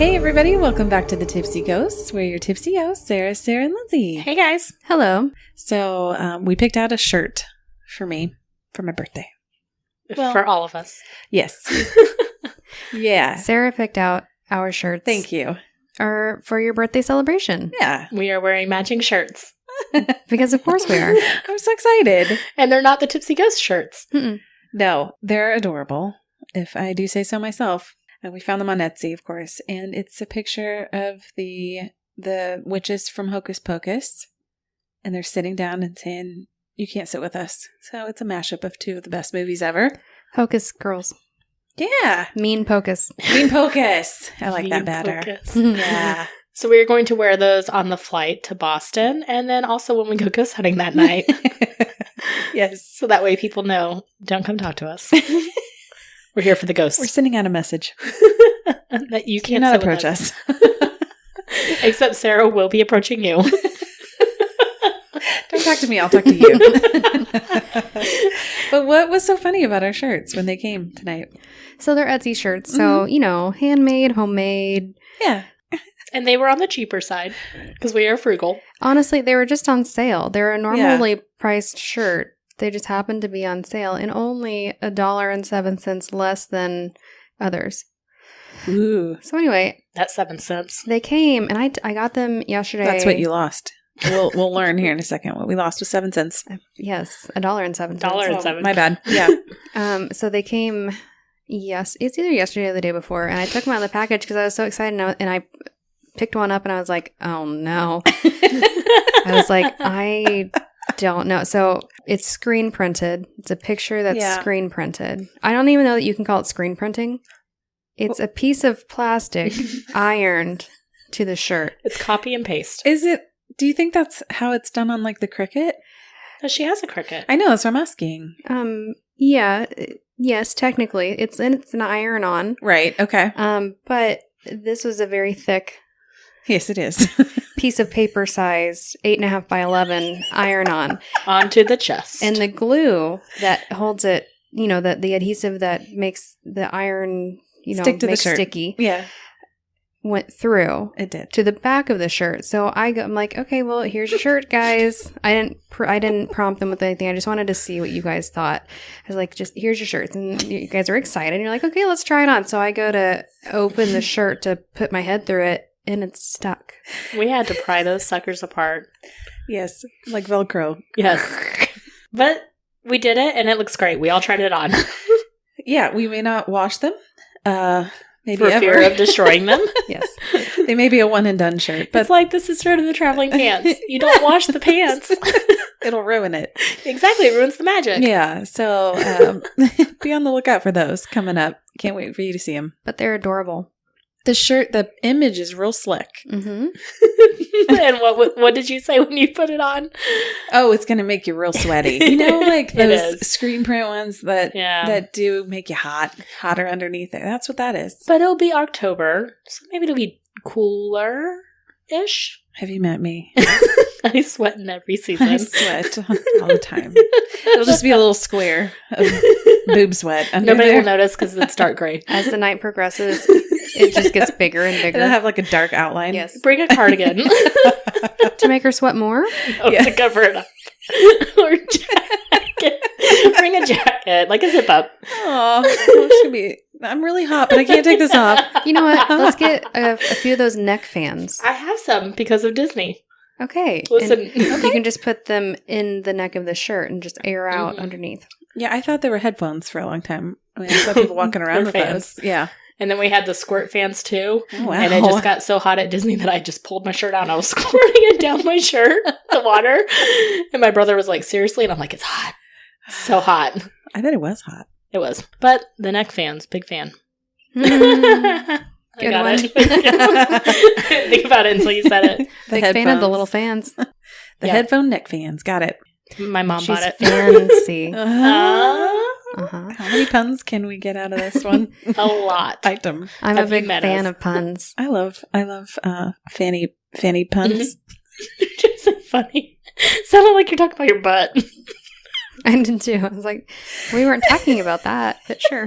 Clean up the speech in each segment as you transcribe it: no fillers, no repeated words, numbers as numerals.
Hey everybody, welcome back to the Tipsy Ghosts. We're your tipsy hosts, Sarah, and Lindsay. Hey guys. Hello. So we picked out a shirt for me for my birthday. Well, for all of us. Yes. Yeah. Sarah picked out our shirts. Thank you. For your birthday celebration. Yeah. We are wearing matching shirts. Because of course we are. I'm so excited. And they're not the Tipsy Ghost shirts. Mm-mm. No, they're adorable, if I do say so myself. And we found them on Etsy, of course. And it's a picture of the witches from Hocus Pocus. And they're sitting down and saying, "You can't sit with us." So it's a mashup of two of the best movies ever. Hocus girls. Yeah. Mean Pocus. Mean Pocus. I like that Mean better. Pocus. Yeah. So we're going to wear those on the flight to Boston. And then also when we go ghost hunting that night. Yes. So that way people know, don't come talk to us. We're here for the ghosts. We're sending out a message. That you Do can't not sit with approach us. Except Sarah will be approaching you. Don't talk to me. I'll talk to you. But what was so funny about our shirts when they came tonight? So they're Etsy shirts. So, handmade, homemade. Yeah. And they were on the cheaper side because we are frugal. Honestly, they were just on sale. They're a normally priced shirt. They just happened to be on sale and only $1.07 less than others. Ooh. So anyway, That's 7 cents. they came and I got them yesterday. That's what you lost. We'll learn here in a second. What we lost was 7 cents. Yes, $1.07. $1.07. My bad. Yeah. So they came, it's either yesterday or the day before, and I took them out of the package because I was so excited, and I picked one up, and I was like, oh no. I was like, I don't know. So it's screen printed. It's a picture that's screen printed. I don't even know that you can call it screen printing. It's a piece of plastic ironed to the shirt. It's copy and paste. Is it? Do you think that's how it's done on like the Cricut? No, she has a Cricut. I know. That's what I'm asking. Yeah. Yes, technically. It's an iron-on. Right. Okay. But this was a very thick Yes, it is. piece of paper size, 8.5 by 11 iron-on. Onto the chest. And the glue that holds it, the adhesive that makes the iron, Stick to the makes shirt. sticky, Yeah, went through it did. to the back of the shirt. So I'm like, okay, well, here's your shirt, guys. I didn't prompt them with anything. I just wanted to see what you guys thought. I was like, just here's your shirts, and you guys are excited. And you're like, okay, let's try it on. So I go to open the shirt to put my head through it, and it's stuck. We had to pry those suckers apart. Yes, like Velcro. Yes. But we did it, and it looks great. We all tried it on. Yeah, we may not wash them. Maybe For ever. fear of destroying them. Yes. They may be a one and done shirt, but It's like the sister of the traveling pants. You don't wash the pants. it'll ruin it. Exactly. It ruins the magic. Yeah, so be on the lookout for those coming up. Can't wait for you to see them. But they're adorable. The image is real slick. Mm-hmm. And what did you say when you put it on? Oh, it's going to make you real sweaty. Like It those is. screen print ones that do make you hotter underneath it. That's what that is. But it'll be October, so maybe it'll be cooler-ish. Have you met me? I sweat in every season. I sweat all the time. It'll just be a little square of boob sweat under Nobody there. will notice because it's dark gray. As the night progresses, it just gets bigger and bigger. It'll have like a dark outline. Yes. Bring a cardigan. To make her sweat more? To cover it up. Or jacket. Bring a jacket, like a zip up. Oh, I'm really hot, but I can't take this off. You know what? Let's get a few of those neck fans. I have some because of Disney. Okay. Listen, And you can just put them in the neck of the shirt and just air out underneath. Yeah, I thought they were headphones for a long time. I mean, I saw people walking around with fans. those. Yeah. And then we had the squirt fans too. Oh, wow. And it just got so hot at Disney that I just pulled my shirt out and I was squirting it down my shirt, the water. And my brother was like, seriously? And I'm like, it's hot. It's so hot. I bet it was hot. It was. But the neck fans, big fan. I Good got one. it. I didn't think about it until you said it. Big fan of the little fans. The headphone neck fans. Got it. My mom She's bought it. fancy. How many puns can we get out of this one? A lot. Item. I'm Have a big you met fan us? of puns. I love fanny puns. Just so funny. Sounded like you're talking about your butt. I did too. I was like, we weren't talking about that, but sure.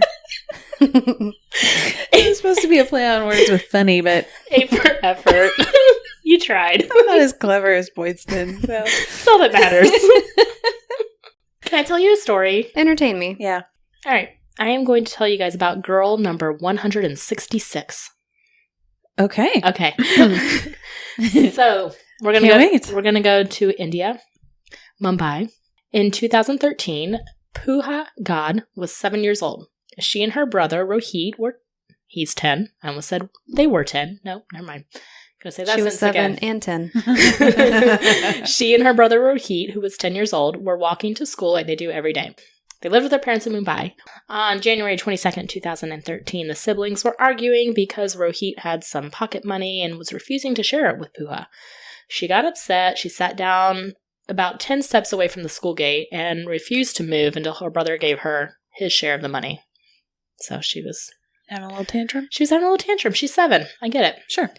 It was supposed to be a play on words with funny, but A for effort. You tried. I'm not as clever as Boydston. So. That's all that matters. Can I tell you a story? Entertain me. Yeah. All right. I am going to tell you guys about girl number 166. Okay. Okay. So we're gonna go to India, Mumbai. In 2013, Puha God was 7 years old. She and her brother Rohit he's 10. I almost said they were 10. No, never mind. Gonna say that she was 7 again. and 10. She and her brother Rohit, who was 10 years old, were walking to school like they do every day. They lived with their parents in Mumbai. On January 22nd, 2013, the siblings were arguing because Rohit had some pocket money and was refusing to share it with Puha. She got upset. She sat down about 10 steps away from the school gate and refused to move until her brother gave her his share of the money. So she was having a little tantrum? She was having a little tantrum. She's 7. I get it. Sure.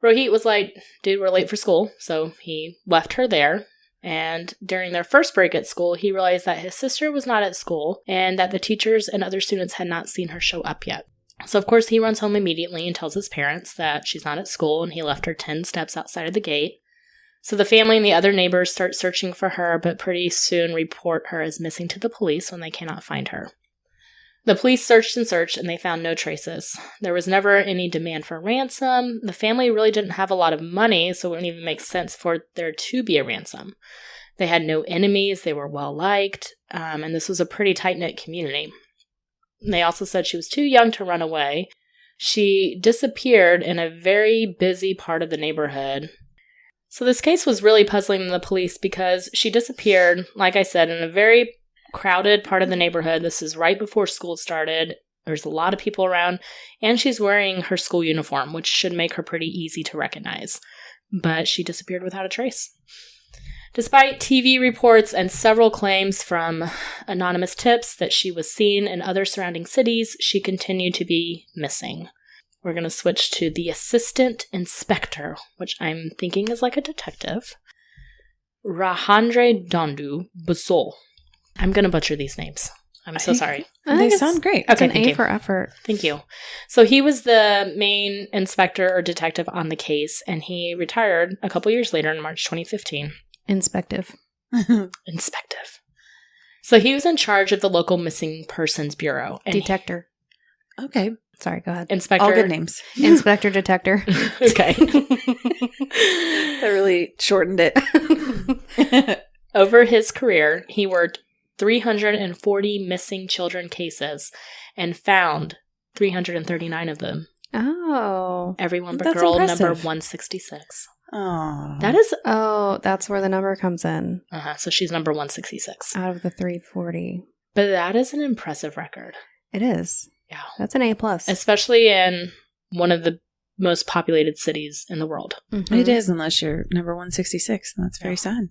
Rohit was like, dude, we're late for school. So he left her there. And during their first break at school, he realized that his sister was not at school and that the teachers and other students had not seen her show up yet. So, of course, he runs home immediately and tells his parents that she's not at school and he left her 10 steps outside of the gate. So the family and the other neighbors start searching for her, but pretty soon report her as missing to the police when they cannot find her. The police searched and they found no traces. There was never any demand for ransom. The family really didn't have a lot of money, so it wouldn't even make sense for there to be a ransom. They had no enemies. They were well-liked, and this was a pretty tight-knit community. They also said she was too young to run away. She disappeared in a very busy part of the neighborhood. So this case was really puzzling the police because she disappeared, like I said, in a very crowded part of the neighborhood. This is right before school started. There's a lot of people around, and she's wearing her school uniform, which should make her pretty easy to recognize. But she disappeared without a trace. Despite TV reports and several claims from anonymous tips that she was seen in other surrounding cities, she continued to be missing. We're going to switch to the assistant inspector, which I'm thinking is like a detective. Rahandre Dondu Busol. I'm going to butcher these names. I'm so sorry. They sound great. It's Okay, an A for effort. Thank you. So he was the main inspector or detective on the case, and he retired a couple years later in March 2015. Inspective. Inspective. So he was in charge of the local missing persons bureau. And Detector. Okay. Sorry, go ahead. Inspector. All good names. Inspector Detector. Okay. That really shortened it. Over his career, he worked 340 missing children cases and found 339 of them. Oh. Everyone but That's girl impressive. number 166. Oh. That is... Oh, that's where the number comes in. So she's number 166. Out of the 340. But that is an impressive record. It is. Yeah. That's an A+. Especially in one of the most populated cities in the world. Mhm. It is, unless you're number 166, and that's very sad.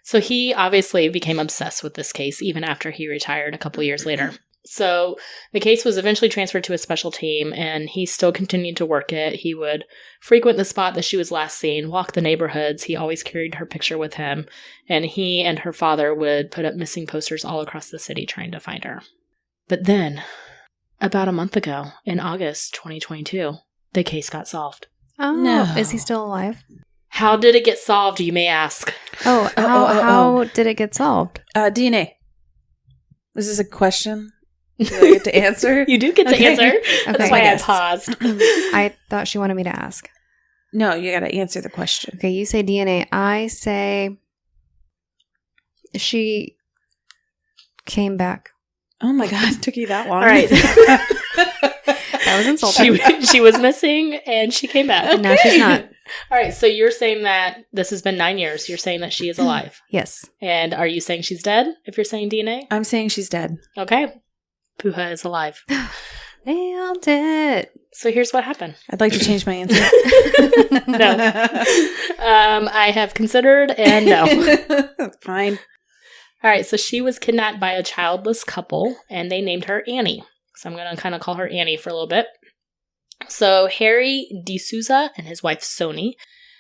So he obviously became obsessed with this case even after he retired a couple years later. So the case was eventually transferred to a special team, and he still continued to work it. He would frequent the spot that she was last seen, walk the neighborhoods. He always carried her picture with him, and he and her father would put up missing posters all across the city trying to find her. But then, about a month ago, in August 2022, the case got solved. Oh, No. Is he still alive? How did it get solved, you may ask? Oh, how did it get solved? DNA. Is this a question? Do I get to answer? You do get to Okay. answer. Okay. That's why I Yes. paused. I thought she wanted me to ask. No, you got to answer the question. Okay, you say DNA. I say she came back. Oh my God, it took you that long. All right. That was insulting. She was missing and she came back. No, she's not. All right, so you're saying that this has been 9 years. You're saying that she is alive. Yes. And are you saying she's dead if you're saying DNA? I'm saying she's dead. Okay. Puha is alive. Nailed it. So here's what happened. I'd like to change my answer. No. I have considered and no. Fine. All right, so she was kidnapped by a childless couple, and they named her Annie. So I'm going to kind of call her Annie for a little bit. So Harry D'Souza and his wife Sony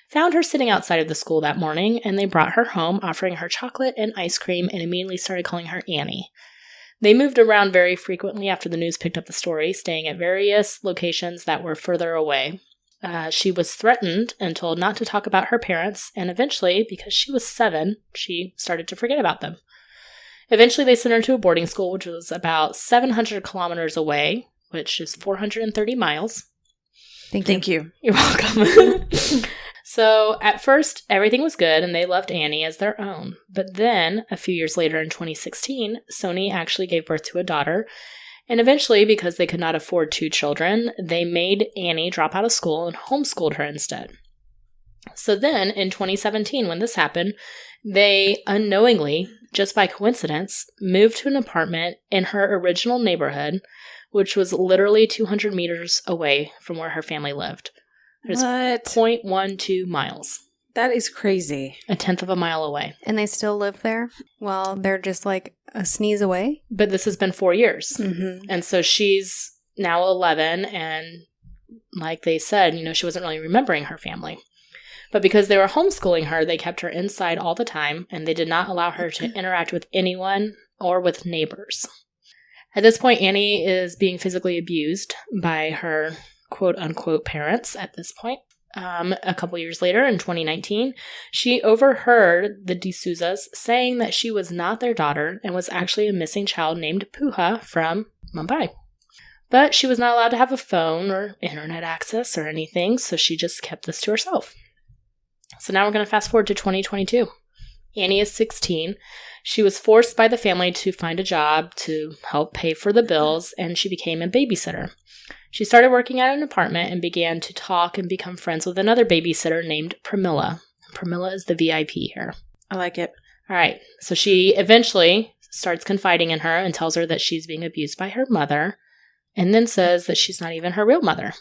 found her sitting outside of the school that morning, and they brought her home, offering her chocolate and ice cream, and immediately started calling her Annie. They moved around very frequently after the news picked up the story, staying at various locations that were further away. She was threatened and told not to talk about her parents, and eventually, because she was 7, she started to forget about them. Eventually, they sent her to a boarding school, which was about 700 kilometers away, which is 430 miles. Thank you. You're welcome. So, at first, everything was good, and they loved Annie as their own. But then, a few years later in 2016, Sony actually gave birth to a daughter. And eventually, because they could not afford 2 children, they made Annie drop out of school and homeschooled her instead. So then, in 2017, when this happened, they unknowingly, just by coincidence, moved to an apartment in her original neighborhood, which was literally 200 meters away from where her family lived. It's What? 0.12 miles. That is crazy. A tenth of a mile away. And they still live there? Well, they're just like a sneeze away? But this has been 4 years. Mm-hmm. And so she's now 11, and like they said, she wasn't really remembering her family. But because they were homeschooling her, they kept her inside all the time, and they did not allow her to interact with anyone or with neighbors. At this point, Annie is being physically abused by her quote-unquote parents at this point. A couple years later, in 2019, she overheard the D'Souza's saying that she was not their daughter and was actually a missing child named Puha from Mumbai. But she was not allowed to have a phone or internet access or anything, so she just kept this to herself. So now we're going to fast forward to 2022. Annie is 16. She was forced by the family to find a job to help pay for the bills, and she became a babysitter. She started working at an apartment and began to talk and become friends with another babysitter named Pramila. Pramila is the VIP here. I like it. All right. So she eventually starts confiding in her and tells her that she's being abused by her mother, and then says that she's not even her real mother.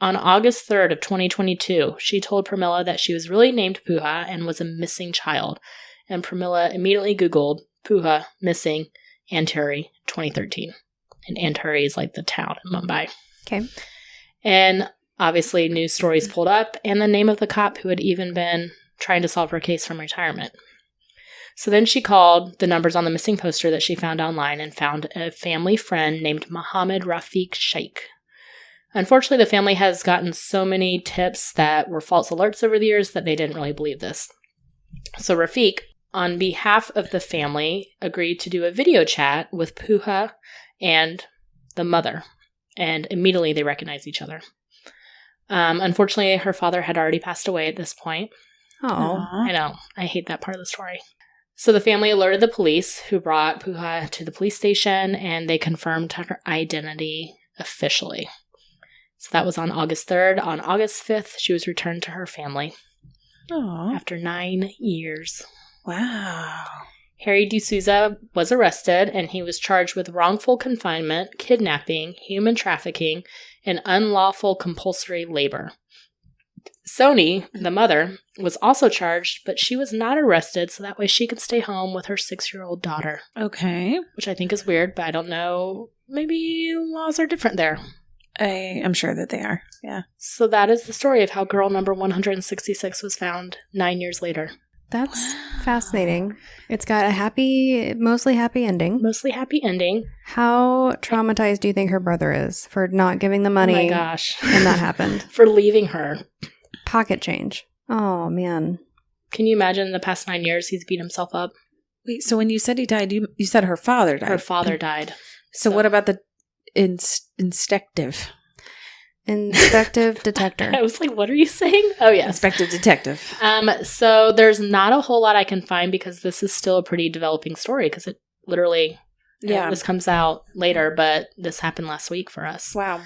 On August 3rd of 2022, she told Pramila that she was really named Puha and was a missing child. And Pramila immediately Googled Puha missing Antari 2013. And Antari is like the town in Mumbai. Okay. And obviously news stories pulled up and the name of the cop who had even been trying to solve her case from retirement. So then she called the numbers on the missing poster that she found online and found a family friend named Mohammed Rafiq Sheikh. Unfortunately, the family has gotten so many tips that were false alerts over the years that they didn't really believe this. So Rafiq, on behalf of the family, agreed to do a video chat with Puha and the mother, and immediately they recognized each other. Unfortunately, her father had already passed away at this point. Oh. I know. I hate that part of the story. So the family alerted the police, who brought Puha to the police station, and they confirmed her identity officially. So that was on August 3rd. On August 5th, she was returned to her family. Aww. After 9 years. Wow. Harry D'Souza was arrested, and he was charged with wrongful confinement, kidnapping, human trafficking, and unlawful compulsory labor. Sony, the mother, was also charged, but she was not arrested, so that way she could stay home with her 6-year-old daughter. Okay. Which I think is weird, but I don't know. Maybe laws are different there. I am sure that they are. Yeah. So that is the story of how girl number 166 was found 9 years later. That's fascinating. It's got a mostly happy ending. Mostly happy ending. How traumatized do you think her brother is for not giving the money? Oh my gosh. And that happened. For leaving her. Pocket change. Oh, man. Can you imagine in the past 9 years he's beat himself up? Wait, so when you said he died, you said her father died. Her father died. So what about the inspective? Inspective detector. I was like, what are you saying? Oh, yes. Inspective detective. So there's not a whole lot I can find because this is still a pretty developing story because it literally, this comes out later, but this happened last week for us. Wow.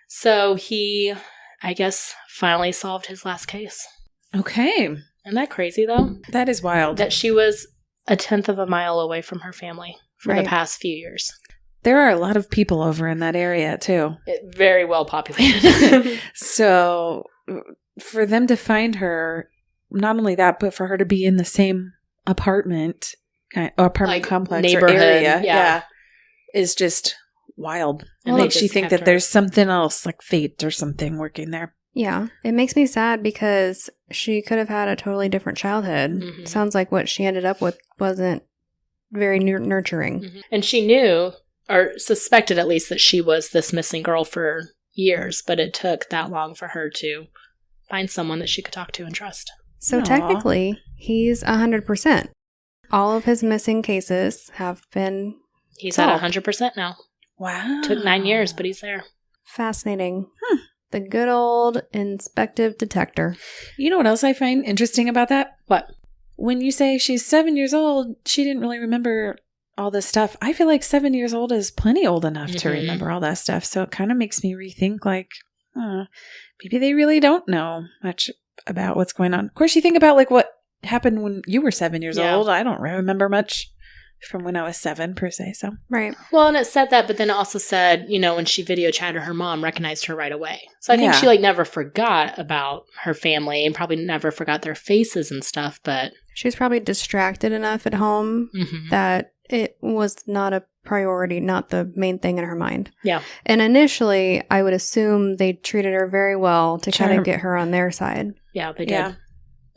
So he, I guess, finally solved his last case. Okay. Isn't that crazy, though? That is wild. That she was a tenth of a mile away from her family for the past few years. There are a lot of people over in that area, too. Very well populated. So for them to find her, not only that, but for her to be in the same apartment like complex neighborhood, or area, is just wild. And makes you think that there's something else, like fate or something working there. Yeah. It makes me sad because she could have had a totally different childhood. Mhm. Sounds like what she ended up with wasn't very nurturing. Mhm. And she knew, or suspected at least, that she was this missing girl for years, but it took that long for her to find someone that she could talk to and trust. So Aw. technically, he's 100%. All of his missing cases have been He's solved. at 100% now. Wow. Took 9 years, but he's there. Fascinating. The good old inspective detector. You know what else I find interesting about that? What? When you say she's 7 years old, she didn't really remember all this stuff. I feel like 7 years old is plenty old enough to Mhm. remember all that stuff. So it kind of makes me rethink, like, maybe they really don't know much about what's going on. Of course, you think about like what happened when you were 7 years Yeah. old. I don't remember much from when I was 7 per se. So Right. Well, and it said that, but then it also said, when she video chatted, her mom recognized her right away. So I think Yeah. she never forgot about her family and probably never forgot their faces and stuff, but She was probably distracted enough at home mhm. that it was not a priority, not the main thing in her mind. Yeah. And initially, I would assume they treated her very well to kind Sure. of get her on their side. Yeah, they did. Yeah.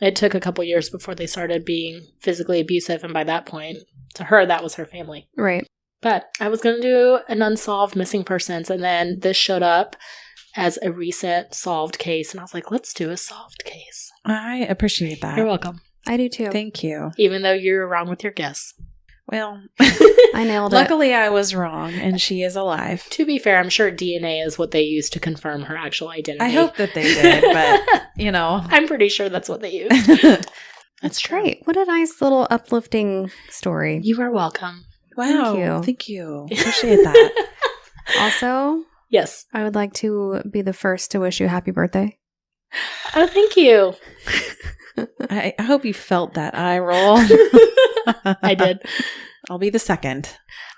It took a couple years before they started being physically abusive, and by that point, to her, that was her family. Right. But I was going to do an unsolved missing persons, and then this showed up as a recent solved case, and I was like, let's do a solved case. I appreciate that. You're welcome. I do too. Thank you. Even though you're wrong with your guess. Well, I nailed it. luckily I was wrong and she is alive. To be fair, I'm sure DNA is what they use to confirm her actual identity. I hope that they did, but I'm pretty sure that's what they used. That's great. What a nice little uplifting story. You are welcome. Wow. you. Thank you. Appreciate that. Also, Yes. I would like to be the first to wish you a happy birthday. Oh, thank you. I hope you felt that eye roll. I did. I'll be the second.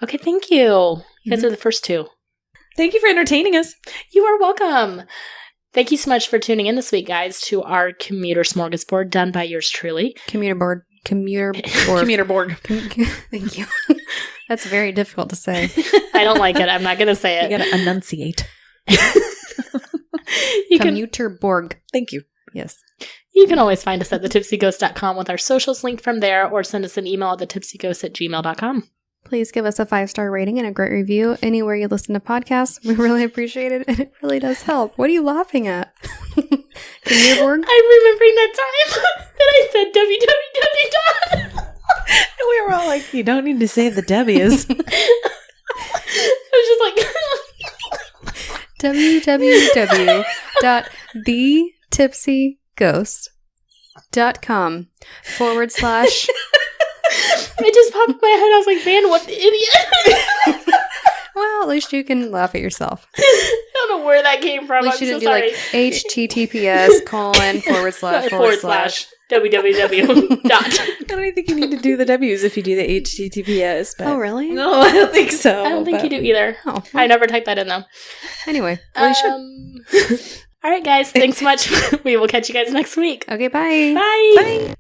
Okay, thank you. You guys are the first two. Thank you for entertaining us. You are welcome. Thank you so much for tuning in this week, guys, to our commuter smorgasbord done by yours truly. Commuter board. Commuter board. Thank you. That's very difficult to say. I don't like it. I'm not going to say You it. gotta enunciate. You can Commuter Borg. Thank you. Yes. You can always find us at thetipsyghost.com with our socials linked from there, or send us an email at thetipsyghost@gmail.com. Please give us a 5-star rating and a great review anywhere you listen to podcasts. We really appreciate it, and it really does help. What are you laughing at? Commuter Borg? I'm remembering that time that I said www. We were all like, you don't need to say the W's. I was just like... www.thetipsyghost.com / It just popped in my head. I was like, man, what the idiot. Well, at least you can laugh at yourself. I don't know where that came At from. least I'm you so didn't sorry. do like https:// dot. I don't think you need to do the W's if you do the HTTPS. But Oh, really? no, I don't think so. I don't think you do either. Oh, I never typed that in, though. anyway, well, you should. All right, guys. Thanks so much. We will catch you guys next week. Okay, bye. Bye. Bye.